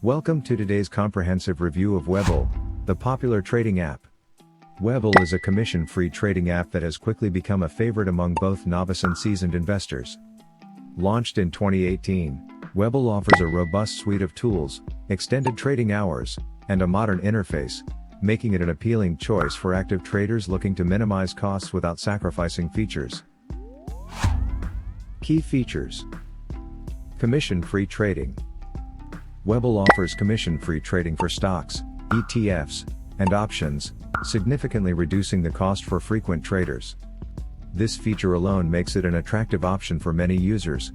Welcome to today's comprehensive review of Webull, the popular trading app. Webull is a commission-free trading app that has quickly become a favorite among both novice and seasoned investors. Launched in 2018, Webull offers a robust suite of tools, extended trading hours, and a modern interface, making it an appealing choice for active traders looking to minimize costs without sacrificing features. Key features: commission-free trading. Webull offers commission-free trading for stocks, ETFs, and options, significantly reducing the cost for frequent traders. This feature alone makes it an attractive option for many users.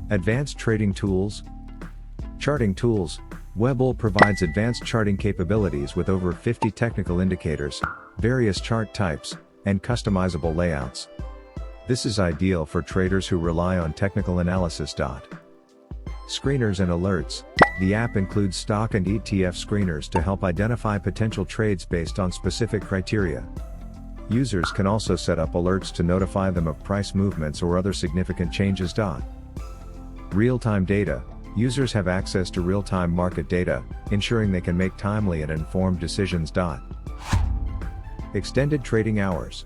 Advanced trading tools. Charting tools. Webull provides advanced charting capabilities with over 50 technical indicators, various chart types, and customizable layouts. This is ideal for traders who rely on technical analysis. Screeners and alerts. The app includes stock and ETF screeners to help identify potential trades based on specific criteria. Users can also set up alerts to notify them of price movements or other significant changes. Real-time data. Users have access to real-time market data, ensuring they can make timely and informed decisions. Extended trading hours.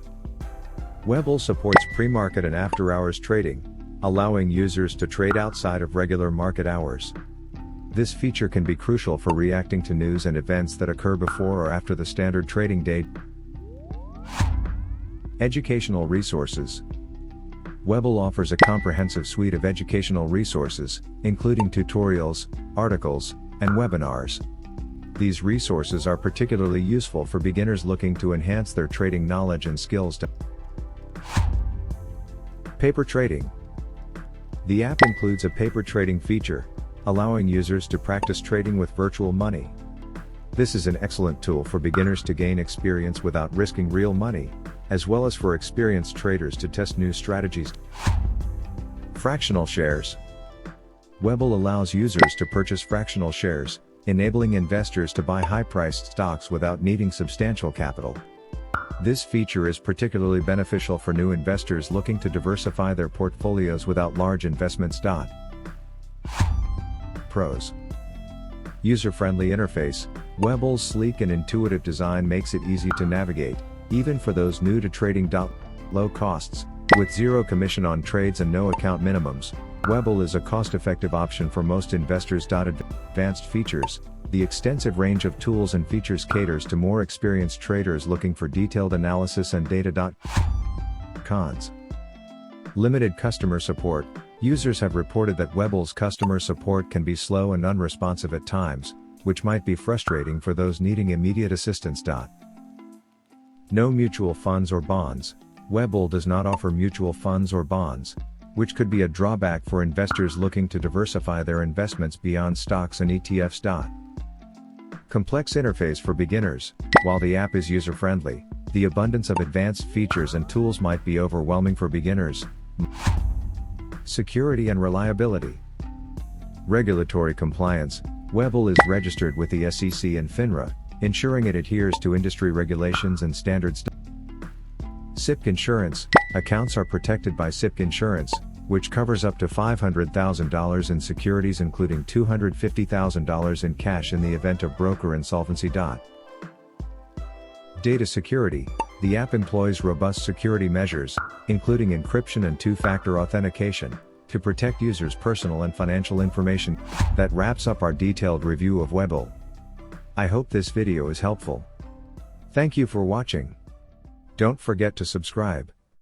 Webull supports pre-market and after-hours trading, allowing users to trade outside of regular market hours. This feature can be crucial for reacting to news and events that occur before or after the standard trading day. Educational resources. Webull offers a comprehensive suite of educational resources, including tutorials, articles, and webinars. These resources are particularly useful for beginners looking to enhance their trading knowledge and skills. Paper trading. The app includes a paper trading feature, allowing users to practice trading with virtual money. This is an excellent tool for beginners to gain experience without risking real money, as well as for experienced traders to test new strategies. Fractional shares. Webull allows users to purchase fractional shares, enabling investors to buy high-priced stocks without needing substantial capital. This feature is particularly beneficial for new investors looking to diversify their portfolios without large investments. Pros. User-friendly interface. Webull's sleek and intuitive design makes it easy to navigate, even for those new to trading. Low costs. With zero commission on trades and no account minimums, Webull is a cost-effective option for most investors. Advanced features. The extensive range of tools and features caters to more experienced traders looking for detailed analysis and data. Cons. Limited customer support. Users have reported that Webull's customer support can be slow and unresponsive at times, which might be frustrating for those needing immediate assistance. No mutual funds or bonds. Webull does not offer mutual funds or bonds, which could be a drawback for investors looking to diversify their investments beyond stocks and ETFs. Complex interface for beginners. While the app is user-friendly, the abundance of advanced features and tools might be overwhelming for beginners. Security and reliability. Regulatory compliance. Webull is registered with the SEC and FINRA, ensuring it adheres to industry regulations and standards. SIPC insurance. Accounts are protected by SIPC insurance, which covers up to $500,000 in securities, including $250,000 in cash in the event of broker insolvency. Data security. The app employs robust security measures, including encryption and two-factor authentication, to protect users' personal and financial information. That wraps up our detailed review of Webull. I hope this video is helpful. Thank you for watching. Don't forget to subscribe.